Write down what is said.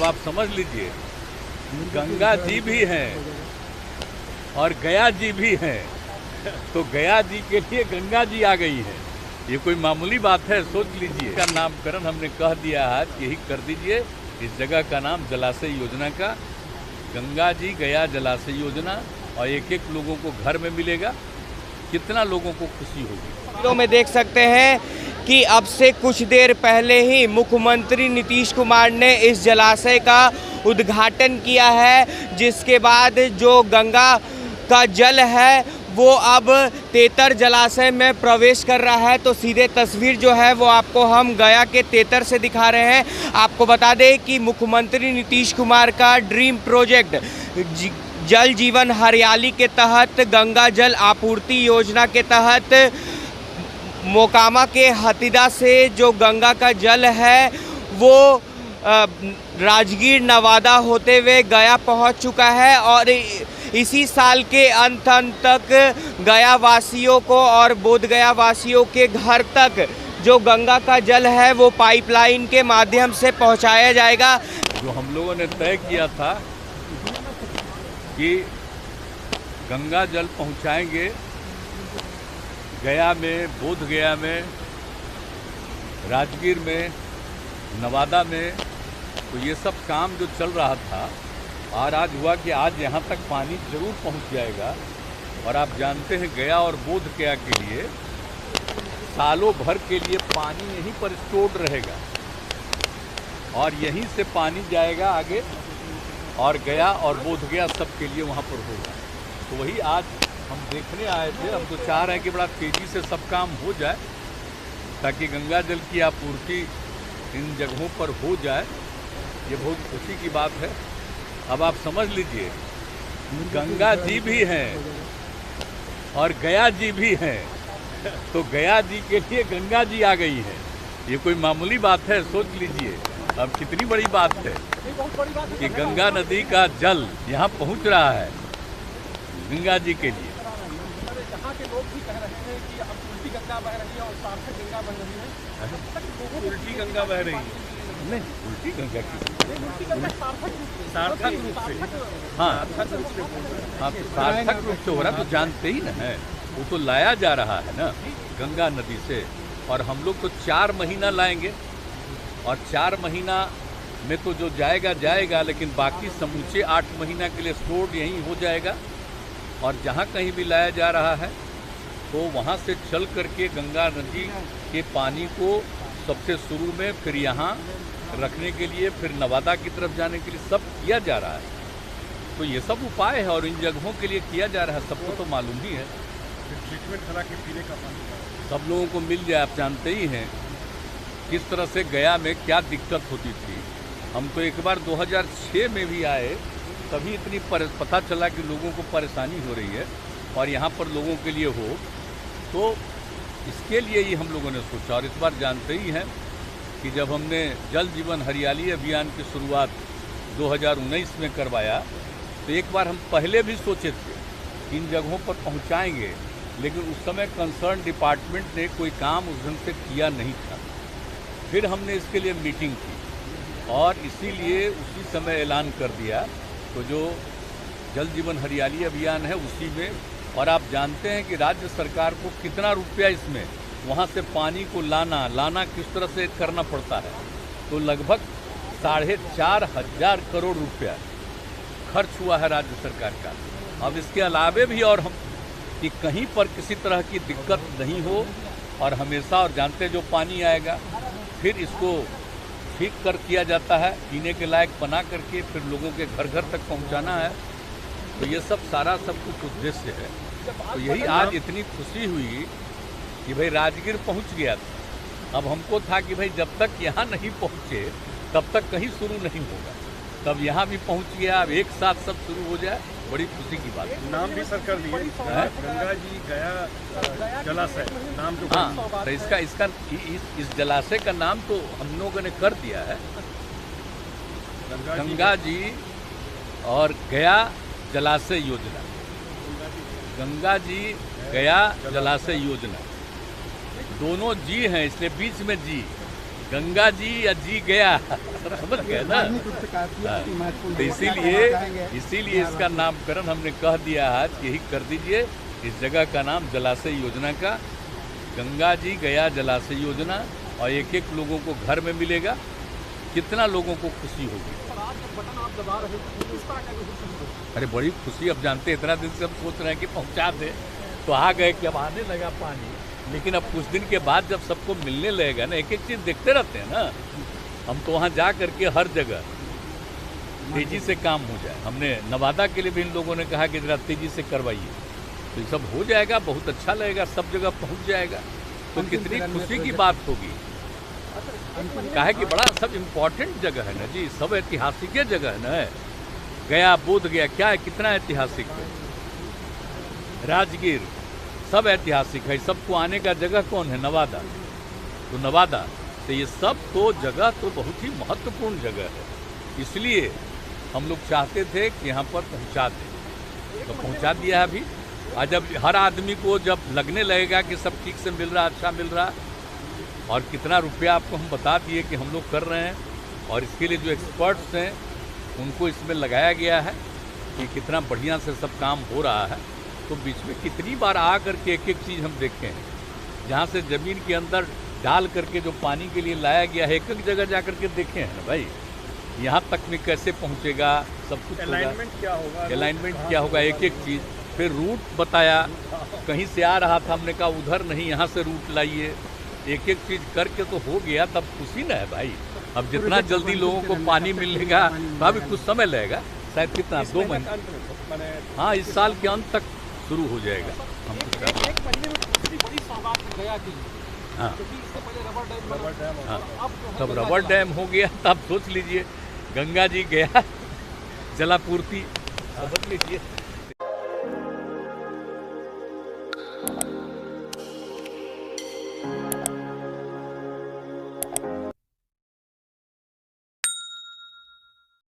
अब आप समझ लीजिए, गंगा जी भी हैं और गया जी भी हैं, तो गया जी के लिए गंगा जी आ गई है। ये कोई मामूली बात है? सोच लीजिए। का नामकरण हमने कह दिया है, यही कर दीजिए। इस जगह का नाम जलाशय योजना का गंगा जी गया जलाशय योजना, और एक एक लोगों को घर में मिलेगा। कितना लोगों को खुशी होगी। में देख सकते हैं कि अब से कुछ देर पहले ही मुख्यमंत्री नीतीश कुमार ने इस जलाशय का उद्घाटन किया है, जिसके बाद जो गंगा का जल है वो अब तेतर जलाशय में प्रवेश कर रहा है। तो सीधे तस्वीर जो है वो आपको हम गया के तेतर से दिखा रहे हैं। आपको बता दें कि मुख्यमंत्री नीतीश कुमार का ड्रीम प्रोजेक्ट जल जीवन हरियाली के तहत, गंगा जल आपूर्ति योजना के तहत मोकामा के हतीदा से जो गंगा का जल है वो राजगीर नवादा होते हुए गया पहुंच चुका है, और इसी साल के अंत तक गया वासियों को और बोध गया वासियों के घर तक जो गंगा का जल है वो पाइपलाइन के माध्यम से पहुंचाया जाएगा। जो हम लोगों ने तय किया था कि गंगा जल पहुंचाएंगे गया में, बोध गया में, राजगीर में, नवादा में, तो ये सब काम जो चल रहा था, और आज हुआ कि आज यहाँ तक पानी जरूर पहुँच जाएगा। और आप जानते हैं गया और बोध गया के लिए सालों भर के लिए पानी यहीं पर स्टोर्ड रहेगा, और यहीं से पानी जाएगा आगे, और गया और बोध गया सब के लिए वहाँ पर होगा। तो वही आज हम देखने आए थे। हम तो चाह रहे हैं कि बड़ा तेज़ी से सब काम हो जाए, ताकि गंगा जल की आपूर्ति इन जगहों पर हो जाए। ये बहुत खुशी की बात है। अब आप समझ लीजिए, गंगा जी भी हैं और गया जी भी हैं, तो गया जी के लिए गंगा जी आ गई है। ये कोई मामूली बात है? सोच लीजिए, अब कितनी बड़ी बात है कि गंगा नदी का जल यहाँ पहुँच रहा है गंगा जी के लिए। यहाँ के लोग भी कह रहे हैं कि अब उल्टी गंगा बह रही है और सार्थक गंगा बह रही है। उल्टी गंगा बह रही है? नहीं, उल्टी गंगा की सार्थक रूप से, हाँ तो सार्थक रूप से हो रहा, तो जानते ही ना है, वो तो लाया जा रहा है ना गंगा नदी से। और हम लोग तो 4 महीना लाएंगे, और 4 महीना में तो जो जाएगा जाएगा, लेकिन बाकी समूचे 8 महीना के लिए स्टोर यहीं हो जाएगा। और जहाँ कहीं भी लाया जा रहा है तो वहाँ से चल करके गंगा नदी के पानी को सबसे शुरू में, फिर यहाँ रखने के लिए, फिर नवादा की तरफ जाने के लिए सब किया जा रहा है। तो ये सब उपाय है और इन जगहों के लिए किया जा रहा है, सबको तो मालूम ही है। ट्रीटमेंट करा के पीने का पानी सब लोगों को मिल जाए। आप जानते ही हैं किस तरह से गया में क्या दिक्कत होती थी। हम तो एक बार 2006 में भी आए, तभी इतनी पता चला कि लोगों को परेशानी हो रही है, और यहाँ पर लोगों के लिए हो, तो इसके लिए ही हम लोगों ने सोचा। और इस बार जानते ही हैं कि जब हमने जल जीवन हरियाली अभियान की शुरुआत 2019 में करवाया, तो एक बार हम पहले भी सोचे थे इन जगहों पर पहुँचाएँगे, लेकिन उस समय कंसर्न डिपार्टमेंट ने कोई काम उस ढंग से किया नहीं था। फिर हमने इसके लिए मीटिंग की, और इसीलिए उसी समय ऐलान कर दिया। तो जो जल जीवन हरियाली अभियान है उसी में, और आप जानते हैं कि राज्य सरकार को कितना रुपया इसमें वहाँ से पानी को लाना किस तरह से करना पड़ता है। तो लगभग 4,500 करोड़ रुपया खर्च हुआ है राज्य सरकार का। अब इसके अलावे भी और हम कि कहीं पर किसी तरह की दिक्कत नहीं हो, और हमेशा, और जानते जो पानी आएगा फिर इसको ठीक कर किया जाता है, पीने के लायक बना करके फिर लोगों के घर घर तक पहुंचाना है। तो ये सब सारा सब कुछ उद्देश्य है। तो यही आज इतनी खुशी हुई कि भाई राजगीर पहुंच गया था। अब हमको था कि भाई जब तक यहाँ नहीं पहुँचे तब तक कहीं शुरू नहीं होगा, तब यहाँ भी पहुँच गया। अब एक साथ सब शुरू हो जाए, बड़ी खुशी की बात है। नाम भी सरकार लिए गंगा जी गया जलाशय नाम जो, हाँ, तो इसका इस जलाशय का नाम तो हम लोगों ने कर दिया है गंगा जी और गया जलाशय योजना। गंगा जी गया जलाशय योजना, दोनों जी हैं, इसलिए बीच में जी, गंगा जी या जी गया, समझ गए ना। तो इसीलिए इसका नामकरण हमने कह दिया है कि यही कर दीजिए। इस जगह का नाम जलाशय योजना का गंगा जी गया जलाशय योजना, और एक एक लोगों को घर में मिलेगा। कितना लोगों को खुशी होगी। बटन आप दबा रहे हैं, इस तरह का खुशी हो। अरे बड़ी खुशी, अब जानते हैं इतना दिन से हम सोच रहे हैं कि पहुंचा दे, तो आ गए कि अब आने लगा पानी। लेकिन अब कुछ दिन के बाद जब सबको मिलने लगेगा ना, एक एक चीज़ देखते रहते हैं ना हम, तो वहाँ जा करके हर जगह तेज़ी से काम हो जाए। हमने नवादा के लिए भी इन लोगों ने कहा कि ज़रा तेज़ी से करवाइए, तो ये सब हो जाएगा, बहुत अच्छा लगेगा, सब जगह पहुँच जाएगा। तो कितनी खुशी की बात होगी। कहा है कि बड़ा सब इम्पोर्टेंट जगह है ना जी, सब ऐतिहासिक जगह है ना। गया, बोध गया, क्या है, कितना ऐतिहासिक है। राजगीर सब ऐतिहासिक है। सबको आने का जगह कौन है? नवादा। तो नवादा तो ये सब तो जगह तो बहुत ही महत्वपूर्ण जगह है। इसलिए हम लोग चाहते थे कि यहाँ पर पहुँचा दें, तो पहुँचा दिया है अभी। और जब हर आदमी को जब लगने लगेगा कि सब ठीक से मिल रहा, अच्छा मिल रहा, और कितना रुपया आपको हम बता दिए कि हम लोग कर रहे हैं, और इसके लिए जो एक्सपर्ट्स हैं उनको इसमें लगाया गया है कि कितना बढ़िया से सब काम हो रहा है। तो बीच में कितनी बार आ करके एक एक चीज़ हम देखे हैं, जहाँ से ज़मीन के अंदर डाल करके जो पानी के लिए लाया गया है, एक एक जगह जा करके देखे हैं ना भाई। यहाँ तक में कैसे पहुँचेगा, सब कुछ अलाइनमेंट क्या होगा, अलाइनमेंट क्या होगा, एक एक चीज़। फिर रूट बताया, कहीं से आ रहा था, हमने कहा उधर नहीं, यहाँ से रूट लाइए। एक एक चीज़ करके तो हो गया, तब खुशी ना है भाई। अब जितना जल्दी लोगों को पानी मिलेगा, तो अभी कुछ समय लगेगा, शायद कितना 2 महीने, हाँ इस साल के अंत तक शुरू हो जाएगा। हम एक महीने में कितनी बड़ी सौगात गया कि हाँ, क्योंकि इससे पहले रबर डैम हाँ, अब जो है तब रबर डैम हो गया, तब सोच लीजिए गंगा जी गया जलापूर्ति, समझ लीजिए।